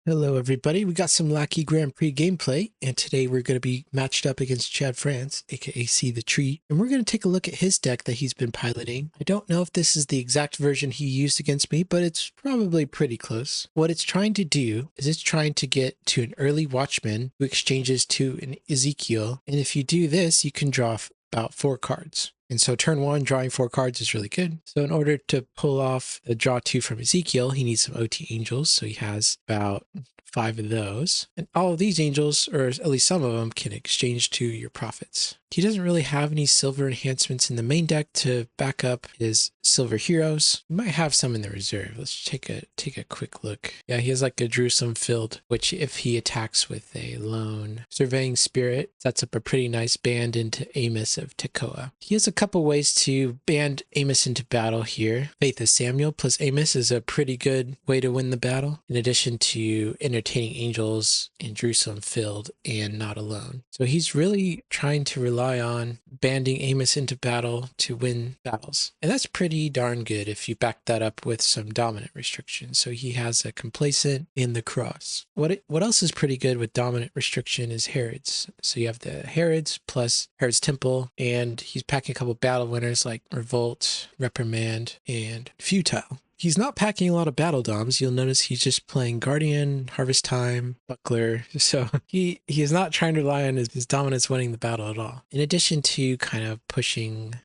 Hello everybody, we got some Lackey Grand Prix gameplay, and today we're going to be matched up against Chad Frantz, aka See the Tree, and we're going to take a look at his deck that he's been piloting. I don't know if this is the exact version he used against me, but it's probably pretty close. What it's trying to do is it's trying to get to an early Watchman who exchanges to an Ezekiel, and if you do this, you can draw about 4 cards. And so turn 1, drawing 4 cards is really good. So in order to pull off the draw 2 from Ezekiel, he needs some OT angels. So he has about 5 of those. And all of these angels, or at least some of them, can exchange to your prophets. He doesn't really have any silver enhancements in the main deck to back up his silver heroes. He might have some in the reserve. Let's take a quick look. Yeah, he has like a Jerusalem filled, which if he attacks with a lone surveying spirit, sets up a pretty nice band into Amos of Tekoa. He has a couple ways to band Amos into battle here. Faith of Samuel plus Amos is a pretty good way to win the battle, in addition to entertaining angels in Jerusalem filled and not alone. So he's really trying to rely on banding Amos into battle to win battles. And that's pretty darn good if you back that up with some dominant restriction. So he has a complacent in the cross. What else is pretty good with dominant restriction is Herod's. So you have the Herod's plus Herod's Temple, and he's packing a couple battle winners like Revolt, Reprimand, and Futile. He's not packing a lot of battle doms. You'll notice he's just playing Guardian, Harvest Time, Buckler. So he is not trying to rely on his dominance winning the battle at all. In addition to kind of pushing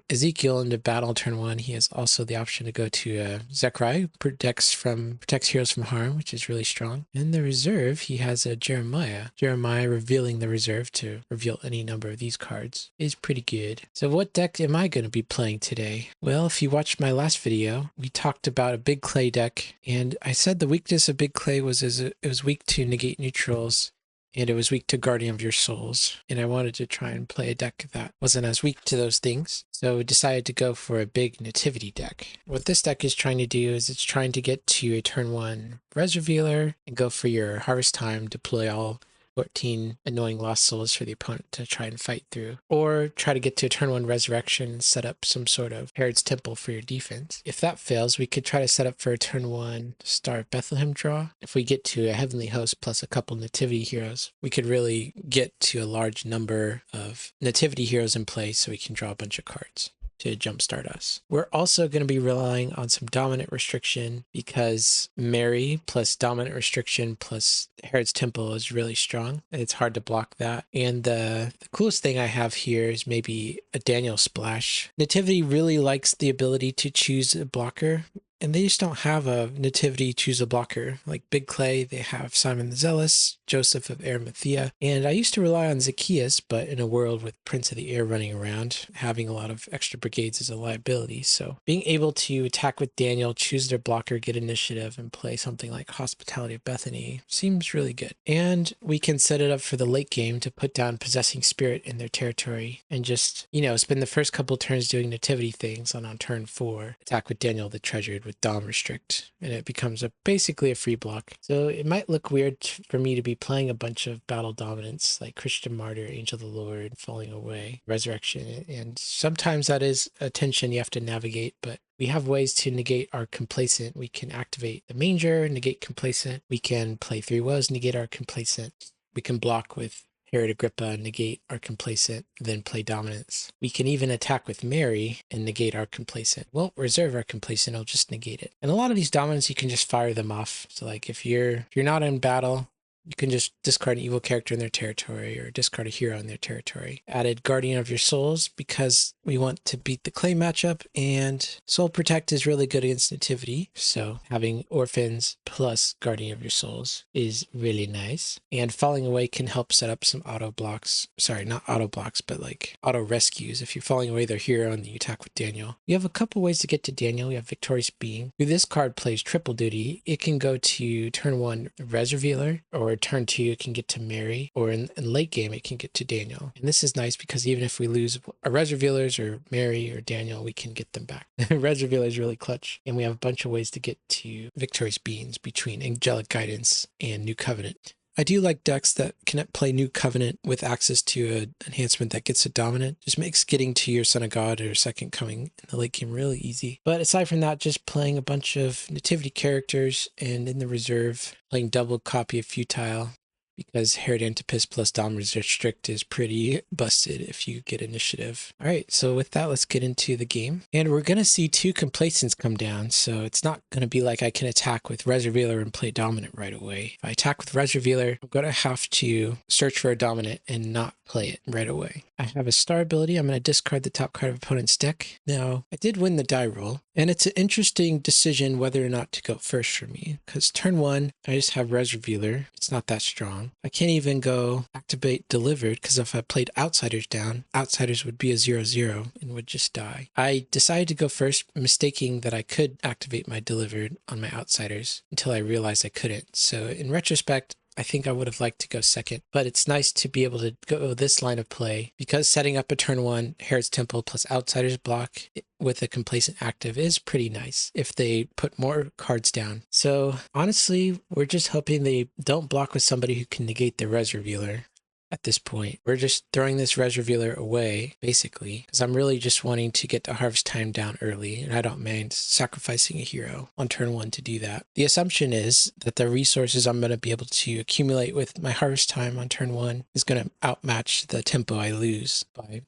Ezekiel into battle turn 1, he has also the option to go to Zechariah, protects heroes from harm, which is really strong. In the reserve, he has a Jeremiah. Jeremiah revealing the reserve to reveal any number of these cards is pretty good. So what deck am I going to be playing today? Well, if you watched my last video, we talked about a big clay deck, and I said the weakness of big clay was it was weak to negate neutrals, and it was weak to Guardian of Your Souls, and I wanted to try and play a deck that wasn't as weak to those things, so we decided to go for a big Nativity deck. What this deck is trying to do is it's trying to get to a turn 1 Res Revealer and go for your Harvest Time, deploy all 14 annoying lost souls for the opponent to try and fight through, or try to get to a turn 1 resurrection and set up some sort of Herod's Temple for your defense. If that fails, we could try to set up for a turn 1 Star of Bethlehem draw. If we get to a Heavenly Host plus a couple Nativity heroes, we could really get to a large number of Nativity heroes in play so we can draw a bunch of cards to jumpstart us. We're also going to be relying on some dominant restriction because Mary plus dominant restriction plus Herod's Temple is really strong. It's hard to block that. And the coolest thing I have here is maybe a Daniel Splash. Nativity really likes the ability to choose a blocker, and they just don't have a Nativity choose a blocker. Like Big Clay, they have Simon the Zealous, Joseph of Arimathea, and I used to rely on Zacchaeus, but in a world with Prince of the Air running around, having a lot of extra brigades is a liability. So being able to attack with Daniel, choose their blocker, get initiative, and play something like Hospitality of Bethany seems really good. And we can set it up for the late game to put down Possessing Spirit in their territory and just, spend the first couple turns doing Nativity things, and on turn 4, attack with Daniel the Treasured with Dom Restrict, and it becomes basically a free block. So it might look weird for me to be playing a bunch of battle dominance like Christian Martyr, Angel of the Lord, Falling Away, Resurrection, and sometimes that is a tension you have to navigate, but we have ways to negate our complacent. We can activate the Manger, negate complacent. We can play 3 woes, negate our complacent. We can block with Herod Agrippa, negate our complacent, then play dominance. We can even attack with Mary and negate our complacent. Well, reserve our complacent, it'll just negate it. And a lot of these dominants, you can just fire them off. So like if you're not in battle, you can just discard an evil character in their territory or discard a hero in their territory. Added Guardian of Your Souls because we want to beat the clay matchup, and Soul Protect is really good against Nativity. So having Orphans plus Guardian of Your Souls is really nice. And Falling Away can help set up some auto blocks. Sorry, not auto blocks, but like auto rescues. If you're falling away their hero and you attack with Daniel. You have a couple ways to get to Daniel. We have Victorious Being. Who this card plays triple duty. It can go to turn 1 Res Revealer, or turn 2 it can get to Mary, or in late game it can get to Daniel. And this is nice because even if we lose our Res Revealers or Mary or Daniel, we can get them back. Res Revealer is really clutch, and we have a bunch of ways to get to Victorious Beings between Angelic Guidance and New Covenant. I do like decks that can play New Covenant with access to an enhancement that gets a dominant. Just makes getting to your Son of God or Second Coming in the late game really easy. But aside from that, just playing a bunch of Nativity characters and in the reserve, playing double copy of Futile, because Herod Antipas plus Dom Restrict is pretty busted if you get initiative. All right, so with that, let's get into the game. And we're going to see 2 Complacents come down, so it's not going to be like I can attack with Res Revealer and play Dominant right away. If I attack with Res Revealer, I'm going to have to search for a Dominant and not play it right away. I have a star ability. I'm going to discard the top card of opponent's deck. Now, I did win the die roll, and it's an interesting decision whether or not to go first for me, because turn 1, I just have Res Revealer. It's not that strong. I can't even go activate Delivered, because if I played Outsiders down, Outsiders would be a 0/0 and would just die. I decided to go first, mistaking that I could activate my Delivered on my Outsiders until I realized I couldn't. So in retrospect, I think I would have liked to go second, but it's nice to be able to go this line of play because setting up a turn 1 Herod's Temple plus Outsiders block with a Complacent active is pretty nice if they put more cards down. So honestly, we're just hoping they don't block with somebody who can negate the Res Revealer. At this point, we're just throwing this Res Revealer away, basically, because I'm really just wanting to get the Harvest Time down early, and I don't mind sacrificing a hero on turn 1 to do that. The assumption is that the resources I'm going to be able to accumulate with my Harvest Time on turn 1 is going to outmatch the tempo I lose by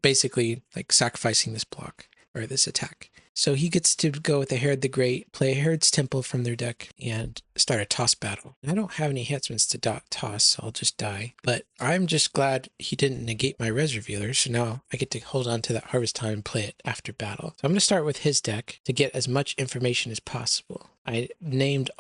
basically like sacrificing this block or this attack. So he gets to go with the Herod the Great, play Herod's Temple from their deck, and start a toss battle. I don't have any enhancements to toss, so I'll just die. But I'm just glad he didn't negate my Res Revealer, so now I get to hold on to that Harvest Time and play it after battle. So I'm going to start with his deck to get as much information as possible. I named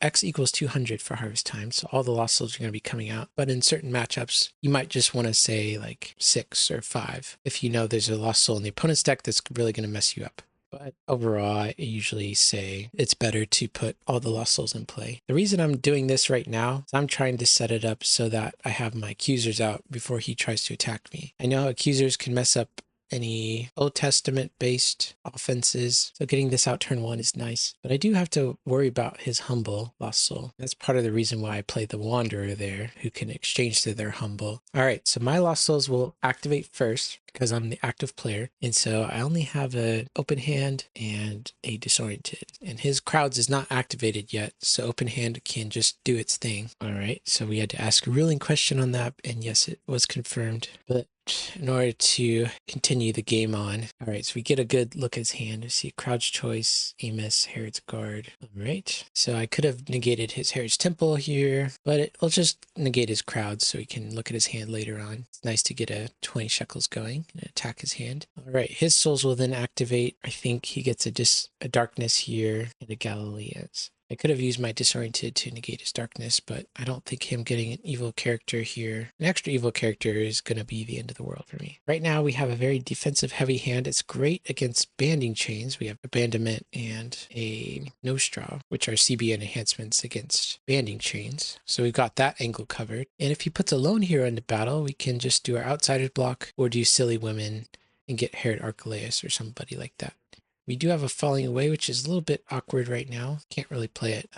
X equals 200 for Harvest Time, so all the Lost Souls are going to be coming out. But in certain matchups, you might just want to say like 6 or 5 if you know there's a Lost Soul in the opponent's deck that's really going to mess you up. But overall, I usually say it's better to put all the Lost Souls in play. The reason I'm doing this right now is I'm trying to set it up so that I have my Accusers out before he tries to attack me. I know Accusers can mess up any Old Testament based offenses, so getting this out turn 1 is nice. But I do have to worry about his humble Lost Soul. That's part of the reason why I play the Wanderer there, who can exchange to their humble. Alright, so my Lost Souls will activate first because I'm the active player, and so I only have an Open Hand and a Disoriented, and his Crowds is not activated yet, so Open Hand can just do its thing. Alright, so we had to ask a ruling question on that, and yes, it was confirmed. But in order to continue the game on. All right, so we get a good look at his hand. We see Crowd's Choice, Amos, Herod's Guard. All right, so I could have negated his Herod's Temple here, but it'll just negate his Crowds so we can look at his hand later on. It's nice to get a 20 shekels going and attack his hand. All right, his souls will then activate. I think he gets a Darkness here and a Galileans. I could have used my Disoriented to negate his Darkness, but I don't think him getting an evil character here, an extra evil character, is going to be the end of the world for me. Right now, we have a very defensive heavy hand. It's great against banding chains. We have Abandonment and a Nostra, which are CBN enhancements against banding chains. So we've got that angle covered. And if he puts a lone hero into battle, we can just do our Outsiders block or do Silly Women and get Herod Archelaus or somebody like that. We do have a Falling Away, which is a little bit awkward right now. Can't really play it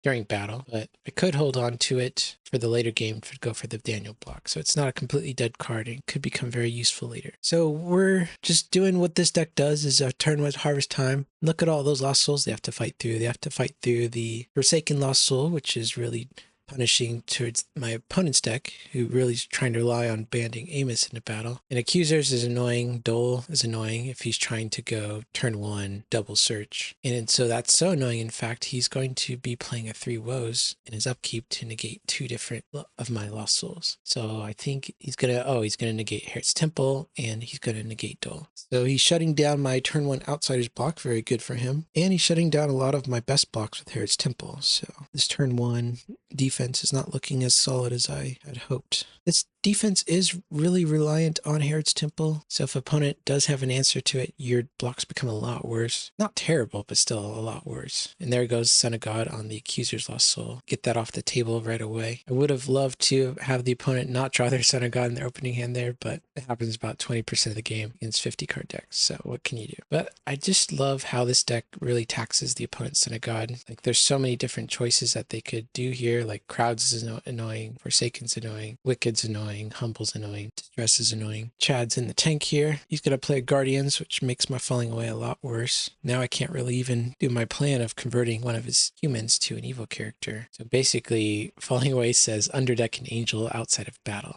during battle, but I could hold on to it for the later game to go for the Daniel block. So it's not a completely dead card and could become very useful later. So we're just doing what this deck does is a turn with Harvest Time. Look at all those Lost Souls they have to fight through. They have to fight through the Forsaken Lost Soul, which is really punishing towards my opponent's deck, who really is trying to rely on banding Amos in a battle. And Accusers is annoying. Dole is annoying if he's trying to go turn 1 double search. And so that's so annoying. In fact, he's going to be playing a 3 Woes in his upkeep to negate 2 different of my Lost Souls. So I think he's gonna negate Herod's Temple and he's gonna negate Dole. So he's shutting down my turn 1 Outsiders block, very good for him. And he's shutting down a lot of my best blocks with Herod's Temple. So this turn 1 defense is not looking as solid as I had hoped. This defense is really reliant on Herod's Temple, so if opponent does have an answer to it, your blocks become a lot worse. Not terrible, but still a lot worse. And there goes Son of God on the Accuser's Lost Soul. Get that off the table right away. I would have loved to have the opponent not draw their Son of God in their opening hand there, but it happens about 20% of the game against 50 card decks, so what can you do? But I just love how this deck really taxes the opponent's Son of God. Like, there's so many different choices that they could do here, like Crowds is annoying, Forsaken's annoying, Wicked's annoying, Humble's annoying, Distress is annoying. Chad's in the tank here. He's going to play Guardians, which makes my falling away a lot worse. Now I can't really even do my plan of converting one of his humans to an evil character. So basically, falling away says underdeck an angel outside of battle.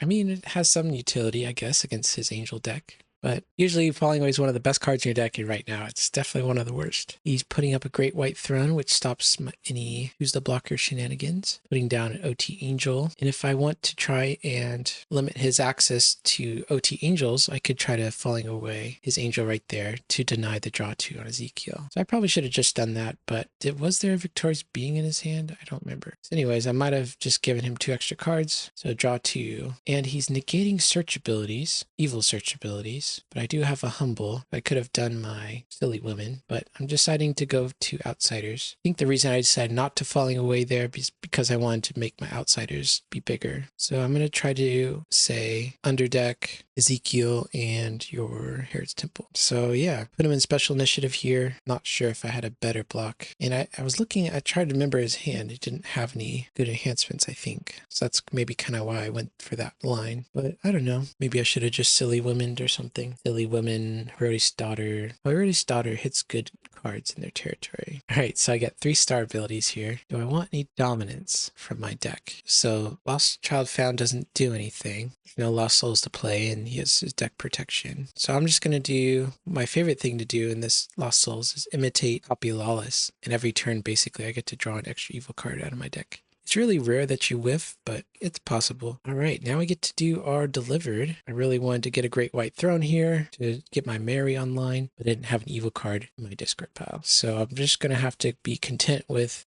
I mean, it has some utility, I guess, against his angel deck. But usually Falling Away is one of the best cards in your deck, and right now it's definitely one of the worst. He's putting up a Great White Throne, which stops any Who's the Blocker shenanigans. Putting down an OT Angel. And if I want to try and limit his access to OT Angels, I could try to Falling Away his Angel right there to deny the draw 2 on Ezekiel. So I probably should have just done that, but was there a Victorious Being in his hand? I don't remember. So anyways, I might have just given him 2 extra cards. So draw 2. And he's negating search abilities, evil search abilities. But I do have a Humble. I could have done my Silly Women, but I'm deciding to go to Outsiders. I think the reason I decided not to Falling Away there is because I wanted to make my Outsiders be bigger. So I'm going to try to say Underdeck, Ezekiel, and your Herod's Temple. So yeah, put him in Special Initiative here. Not sure if I had a better block. And I was looking, I tried to remember his hand. He didn't have any good enhancements, I think. So that's maybe kind of why I went for that line. But I don't know. Maybe I should have just Silly Womened or something. Silly Women, Herodias Daughter. Oh, Herodias Daughter hits good cards in their territory. All right, so I got 3 star abilities here. Do I want any dominance from my deck? So Lost Child Found doesn't do anything. There's no Lost Souls to play, and he has his deck protection. So I'm just going to do my favorite thing to do in this Lost Souls is imitate Copy Lawless. And every turn, basically, I get to draw an extra evil card out of my deck. It's really rare that you whiff, but it's possible. All right, now we get to do our Delivered. I really wanted to get a Great White Throne here to get my Mary online, but I didn't have an evil card in my discard pile. So I'm just going to have to be content with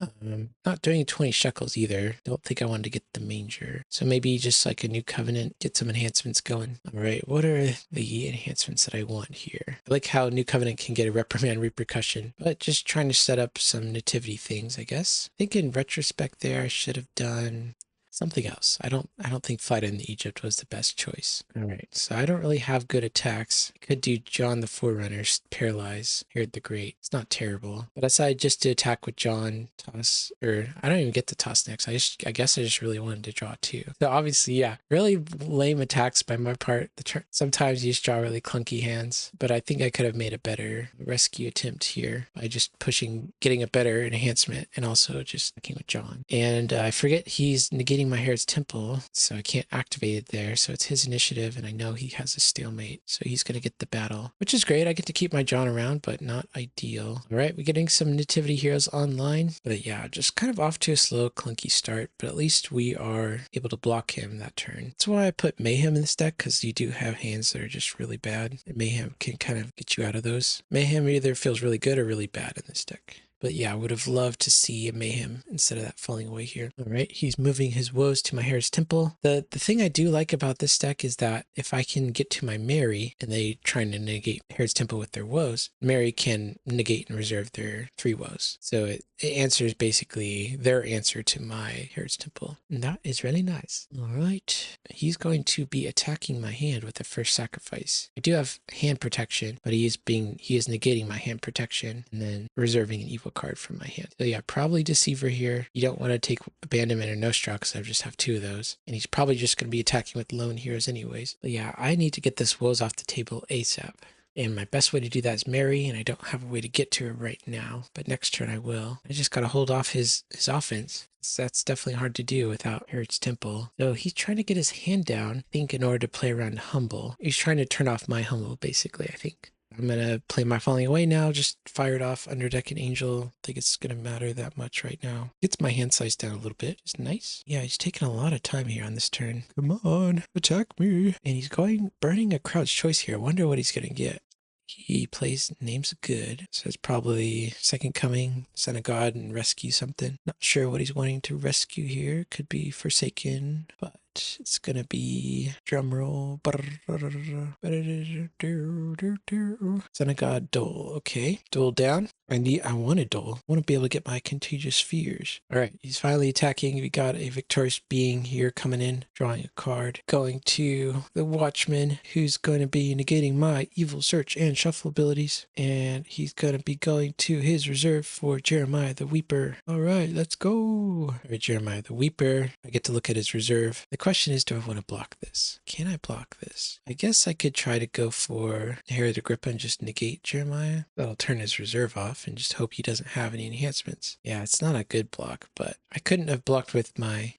not doing 20 shekels either. Don't think I wanted to get the Manger. So maybe just like a New Covenant, get some enhancements going. All right, what are the enhancements that I want here? I like how New Covenant can get a Reprimand Repercussion, but just trying to set up some Nativity things, I guess. I think in retrospect there, I should have done something else. I don't think Flight in Egypt was the best choice. All right, so I don't really have good attacks. I could do John the Forerunner, Paralyze, Herod the Great. It's not terrible. But I decided just to attack with John, toss, or I don't even get to toss next. I guess I just really wanted to draw 2. So obviously, yeah, really lame attacks by my part. Sometimes you just draw really clunky hands, but I think I could have made a better rescue attempt here by just getting a better enhancement and also just attacking with John. And I forget he's negating my Herod's Temple, so I can't activate it there. So it's his initiative, and I know he has a stalemate, so he's going to get the battle, which is great. I get to keep my John around, but not ideal. All right, we're getting some Nativity Heroes online, but yeah, just kind of off to a slow, clunky start, but at least we are able to block him that turn. That's why I put Mayhem in this deck, because you do have hands that are just really bad, and Mayhem can kind of get you out of those. Mayhem either feels really good or really bad in this deck. But yeah, I would have loved to see a Mayhem instead of that Falling Away here. All right, he's moving his woes to my Herod's Temple. The thing I do like about this deck is that if I can get to my Mary and they trying to negate Herod's Temple with their woes, Mary can negate and reserve their 3 woes. So it answers basically their answer to my Herod's Temple. And that is really nice. All right, he's going to be attacking my hand with the first sacrifice. I do have hand protection, but he is negating my hand protection and then reserving an evil card from my hand. So yeah, probably Deceiver here. You don't want to take Abandonment or Nostra because I just have 2 of those. And he's probably just going to be attacking with lone heroes anyways. But yeah, I need to get this woes off the table ASAP. And my best way to do that is Mary, and I don't have a way to get to her right now. But next turn I will. I just got to hold off his offense. That's definitely hard to do without Herod's Temple. So he's trying to get his hand down, I think, in order to play around Humble. He's trying to turn off my Humble, basically, I think. I'm going to play my Falling Away now, just fired off Underdeck an Angel. I think it's going to matter that much right now. Gets my hand size down a little bit. It's nice. Yeah, he's taking a lot of time here on this turn. Come on, attack me. And he's burning a Crowd's Choice here. I wonder what he's going to get. He plays Names Good, so it's probably Second Coming, Son of God, and rescue something. Not sure what he's wanting to rescue here. Could be Forsaken, but it. It's going to be drum roll. Son of God, Dole. Okay, Dole down. I want a Dole. I want to be able to get my Contagious Fears. All right, he's finally attacking. We got a victorious being here coming in, drawing a card. Going to the Watchman, who's going to be negating my evil search and shuffle abilities. And he's going to be going to his reserve for Jeremiah the Weeper. All right, let's go. All right, Jeremiah the Weeper. I get to look at his reserve. The question is, do I want to block this? Can I block this? I guess I could try to go for Herod Agrippa and just negate Jeremiah. That'll turn his reserve off and just hope he doesn't have any enhancements. Yeah, it's not a good block, but I couldn't have blocked with my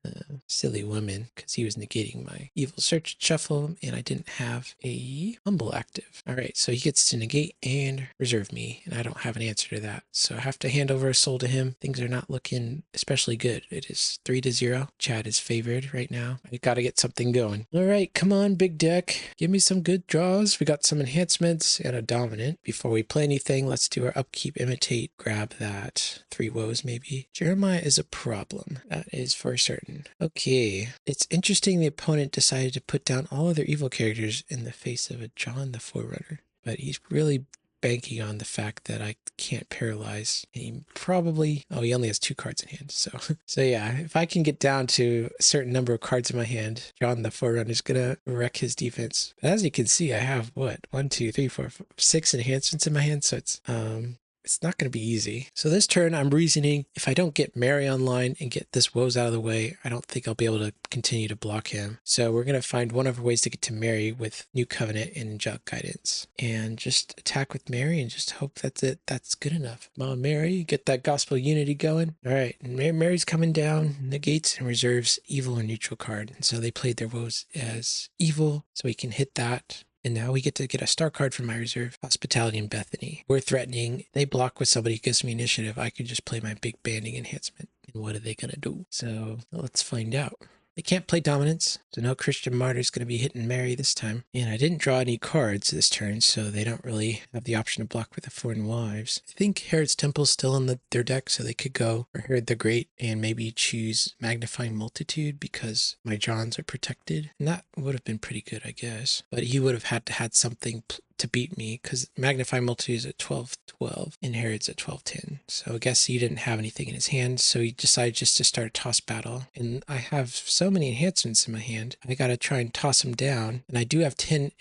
silly woman because he was negating my evil search and shuffle, and I didn't have a humble active. All right, so he gets to negate and reserve me, and I don't have an answer to that. So I have to hand over a soul to him. Things are not looking especially good. It is 3-0. Chad is favored right now. I got to get something going. All right, come on, big deck. Give me some good draws. We got some enhancements and a dominant. Before we play anything, let's do our upkeep, imitate, grab that. 3 woes maybe. Jeremiah is a problem. That is for certain. Okay. It's interesting the opponent decided to put down all other evil characters in the face of a John the Forerunner. But he's really banking on the fact that I can't paralyze. And he probably, he only has 2 cards in hand. So yeah, if I can get down to a certain number of cards in my hand, John the Forerunner is gonna wreck his defense. But as you can see, I have 1, 2, 3, 4, 5, 6 enhancements in my hand. So it's not going to be easy. So this turn, I'm reasoning, if I don't get Mary online and get this woes out of the way, I don't think I'll be able to continue to block him. So we're going to find one of our ways to get to Mary with New Covenant and Angelic Guidance. And just attack with Mary and just hope that's it. That's good enough. Come on, Mary, get that gospel unity going. All right, and Mary's coming down, negates and reserves evil or neutral card. And so they played their woes as evil, so we can hit that. And now we get to get a star card from my reserve, Hospitality and Bethany. We're threatening. They block with somebody who gives me initiative. I could just play my big banding enhancement. And what are they going to do? So let's find out. They can't play dominance, so no Christian Martyr is going to be hitting Mary this time. And I didn't draw any cards this turn, so they don't really have the option to block with the Foreign Wives. I think Herod's Temple's still in their deck, so they could go for Herod the Great and maybe choose Magnifying Multitude because my Johns are protected. And that would have been pretty good, I guess. But he would have had something to beat me because Magnifying Multitude is at 12-12 and Herod's at 12-10. So I guess he didn't have anything in his hand, so he decided just to start a toss battle. And I have so many enhancements in my hand, I gotta try and toss him down. And I do have 10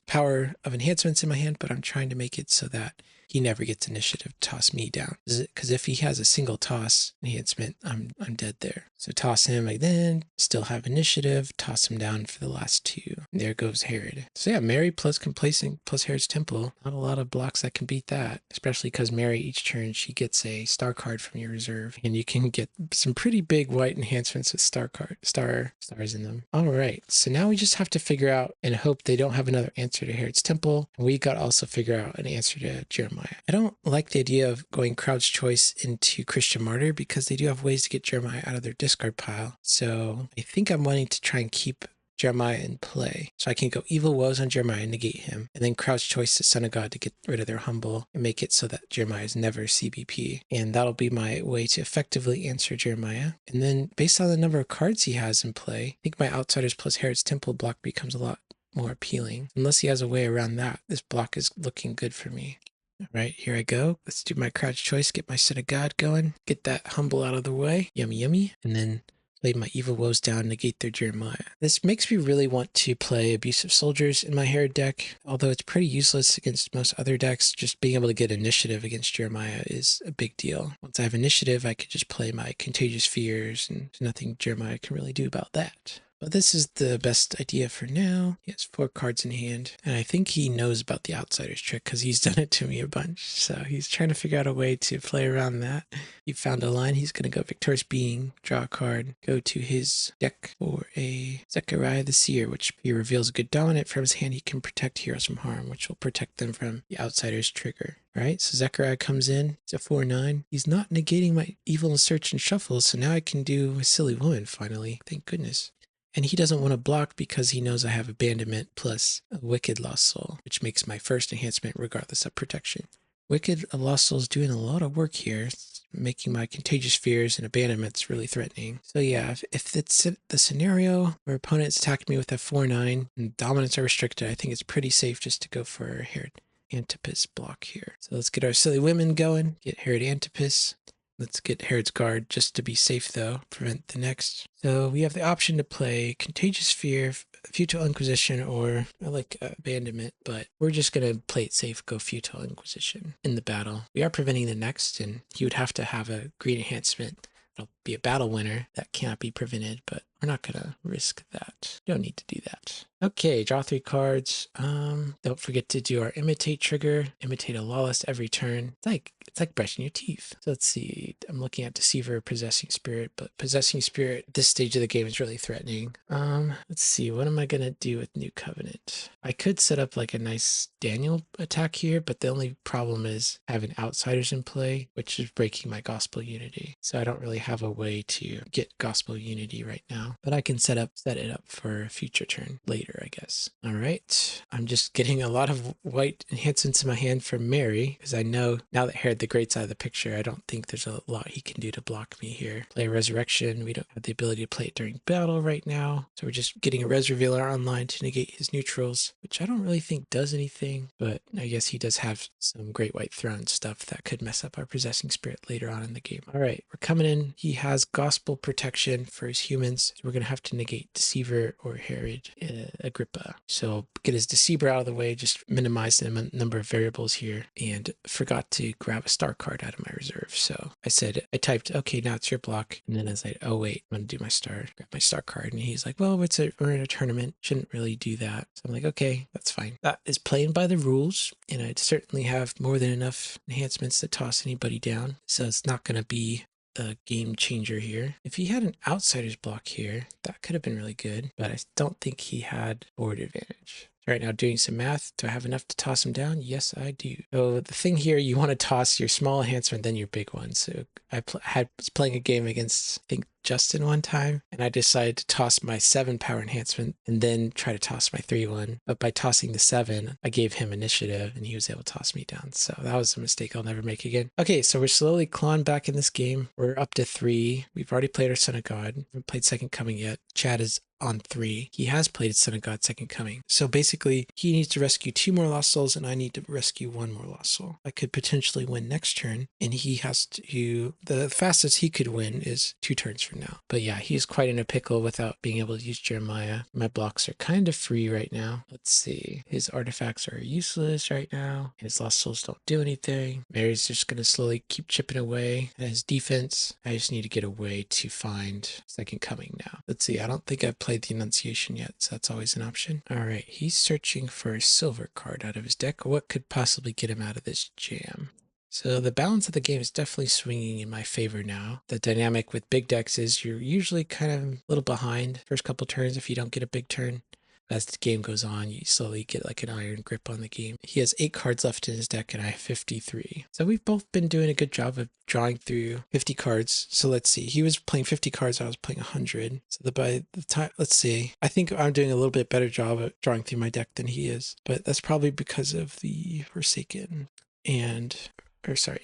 power of enhancements in my hand, but I'm trying to make it so that he never gets initiative to toss me down. Because if he has a single toss enhancement, I'm dead there. So toss him, like then still have initiative, toss him down for the last 2. And there goes Herod. So yeah, Mary plus Complacent plus Herod's Temple. Not a lot of blocks that can beat that. Especially because Mary, each turn, she gets a star card from your reserve. And you can get some pretty big white enhancements with stars in them. All right, so now we just have to figure out and hope they don't have another answer to Herod's Temple. And we got to also figure out an answer to Jeremiah. I don't like the idea of going crowd's choice into Christian Martyr because they do have ways to get Jeremiah out of their discard pile. So I think I'm wanting to try and keep Jeremiah in play. So I can go evil woes on Jeremiah and negate him, and then crowd's choice to Son of God to get rid of their humble and make it so that Jeremiah is never CBP. And that'll be my way to effectively answer Jeremiah. And then based on the number of cards he has in play, I think my Outsiders plus Herod's Temple block becomes a lot more appealing. Unless he has a way around that, this block is looking good for me. All right, here I go. Let's do my crowd's choice, get my Son of God going, get that humble out of the way. Yummy, yummy. And then play my evil woes down, negate their Jeremiah. This makes me really want to play Abusive Soldiers in my Herod deck, although it's pretty useless against most other decks. Just being able to get initiative against Jeremiah is a big deal. Once I have initiative, I could just play my Contagious Fears, and there's nothing Jeremiah can really do about that. But this is the best idea for now. He has 4 cards in hand, and I think he knows about the Outsiders trick because he's done it to me a bunch. So he's trying to figure out a way to play around that. He found a line. He's going to go Victorious Being, draw a card, go to his deck for a Zechariah the Seer, which he reveals a good dominant from his hand. He can protect heroes from harm, which will protect them from the Outsiders trigger. All right, so Zechariah comes in. It's a 4-9. He's not negating my evil and search and shuffle, so now I can do a silly woman finally. Thank goodness. And he doesn't want to block because he knows I have Abandonment plus a Wicked Lost Soul, which makes my first enhancement regardless of protection. Wicked Lost Soul is doing a lot of work here. It's making my Contagious Fears and Abandonments really threatening. So yeah, if it's the scenario where opponents attack me with a 4-9 and dominance are restricted, I think it's pretty safe just to go for Herod Antipas block here. So let's get our silly women going, get Herod Antipas. Let's get Herod's Guard just to be safe though, prevent the next. So we have the option to play Contagious Fear, Futile Inquisition, or I like Abandonment, but we're just going to play it safe, go Futile Inquisition in the battle. We are preventing the next, and he would have to have a green enhancement. It'll be a battle winner that cannot be prevented, but we're not going to risk that. You don't need to do that. Okay, draw 3 cards. Don't forget to do our imitate trigger. Imitate a lawless every turn. It's like brushing your teeth. So let's see. I'm looking at Deceiver, Possessing Spirit, but Possessing Spirit at this stage of the game is really threatening. Let's see. What am I gonna do with New Covenant? I could set up like a nice Daniel attack here, but the only problem is having outsiders in play, which is breaking my Gospel Unity. So I don't really have a way to get Gospel Unity right now, but I can set it up for a future turn later, I guess. All right. I'm just getting a lot of white enhancements in my hand from Mary, because I know now that Herod the Great's out of the picture, I don't think there's a lot he can do to block me here. Play Resurrection. We don't have the ability to play it during battle right now, so we're just getting a Res Revealer online to negate his neutrals, which I don't really think does anything, but I guess he does have some Great White Throne stuff that could mess up our Possessing Spirit later on in the game. All right, we're coming in. He has Gospel Protection for his humans, so we're going to have to negate Deceiver or Herod Agrippa. So get his Deceiver out of the way, just minimize the number of variables here, and forgot to grab a star card out of my reserve. So I typed, okay, now it's your block. And then I was like, oh wait, I'm going to do grab my star card. And he's like, well, we're in a tournament. Shouldn't really do that. So I'm like, okay, that's fine. That is playing by the rules. And I certainly have more than enough enhancements to toss anybody down. So it's not going to be a game changer here. If he had an outsider's block here, that could have been really good, but I don't think he had board advantage. Right now, doing some math, do I have enough to toss him down? Yes, I do. So the thing here, you want to toss your small enhancement, then your big one. So I was playing a game against, I think, Justin one time, and I decided to toss my 7 power enhancement and then try to toss my 3-1. But by tossing the 7, I gave him initiative and he was able to toss me down. So that was a mistake I'll never make again. Okay, so we're slowly clawing back in this game. We're up to 3. We've already played our Son of God. We haven't played Second Coming yet. Chad is on 3. He has played Son of God Second Coming. So basically, he needs to rescue 2 more lost souls and I need to rescue 1 more lost soul. I could potentially win next turn, and he has to, the fastest he could win is 2 turns from now. But yeah, he's quite in a pickle without being able to use Jeremiah. My blocks are kind of free right now. Let's see. His artifacts are useless right now. His lost souls don't do anything. Mary's just going to slowly keep chipping away at his defense. I just need to get a way to find Second Coming now. Let's see. I don't think I've played the Annunciation yet, so that's always an option. All right. He's searching for a silver card out of his deck. What could possibly get him out of this jam? So the balance of the game is definitely swinging in my favor now. The dynamic with big decks is you're usually kind of a little behind first couple turns if you don't get a big turn. As the game goes on, you slowly get like an iron grip on the game. He has 8 cards left in his deck and I have 53. So we've both been doing a good job of drawing through 50 cards. So let's see. He was playing 50 cards. I was playing 100. So by the time, let's see. I think I'm doing a little bit better job at drawing through my deck than he is. But that's probably because of the Forsaken and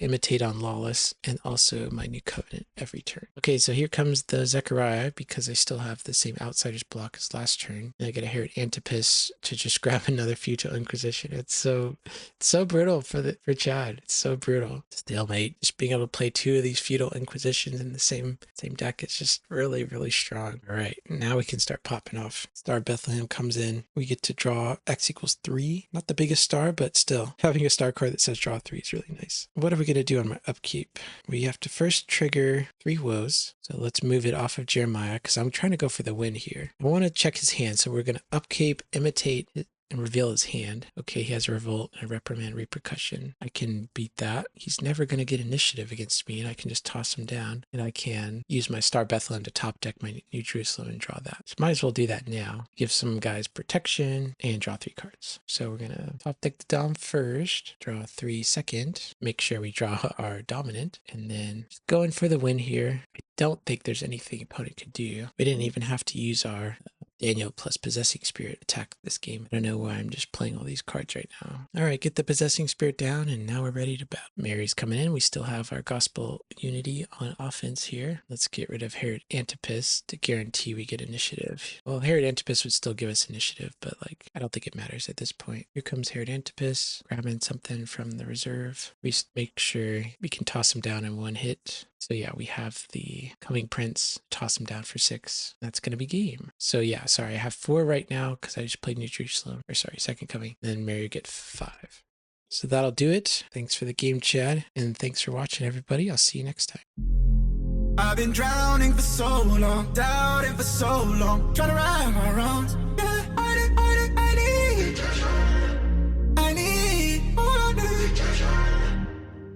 Imitate on Lawless, and also my New Covenant every turn. Okay, so here comes the Zechariah, because I still have the same Outsiders block as last turn. And I get a Herod Antipas to just grab another Futile Inquisition. It's so brutal for Chad. It's so brutal. Stalemate. Just being able to play 2 of these Futile Inquisitions in the same deck is just really, really strong. All right, now we can start popping off. Star Bethlehem comes in. We get to draw X equals 3. Not the biggest star, but still. Having a star card that says draw 3 is really nice. What are we going to do on my upkeep? We have to first trigger 3 woes. So let's move it off of Jeremiah because I'm trying to go for the win here. I want to check his hand. So we're going to upkeep, imitate, and reveal his hand. Okay, he has a revolt and a reprimand repercussion. I can beat that. He's never going to get initiative against me, and I can just toss him down, and I can use my Star Bethlehem to top deck my New Jerusalem and draw that. So might as well do that now. Give some guys protection and draw 3 cards. So we're going to top deck the Dom first, draw 3 second, make sure we draw our Dominant, and then just going for the win here. I don't think there's anything opponent could do. We didn't even have to use our Daniel plus Possessing Spirit attack this game. I don't know why I'm just playing all these cards right now. All right, get the Possessing Spirit down, and now we're ready to battle. Mary's coming in. We still have our Gospel Unity on offense here. Let's get rid of Herod Antipas to guarantee we get initiative. Well, Herod Antipas would still give us initiative, but like, I don't think it matters at this point. Here comes Herod Antipas, grabbing something from the reserve. We make sure we can toss him down in one hit. So yeah, we have the Coming Prince, toss him down for 6. That's going to be game. So yeah, sorry, I have 4 right now because I just played New Jerusalem, or sorry, Second Coming. Then Mary get 5. So that'll do it. Thanks for the game, Chad, and thanks for watching, everybody. I'll see you next time. I've been drowning for so long, doubting for so long, trying to right my wrongs. Yeah, I need, all I need.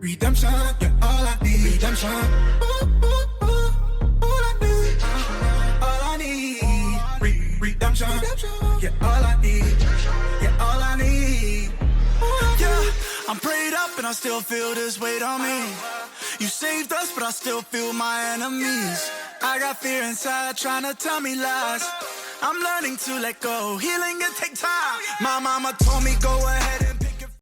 Redemption, yeah, all I need. Redemption, all I need. All I need. Redemption, yeah, all I need. Yeah, all I need. Yeah, I'm prayed up and I still feel this weight on me. You saved us, but I still feel my enemies. I got fear inside trying to tell me lies. I'm learning to let go. Healing, it take time. My mama told me go ahead and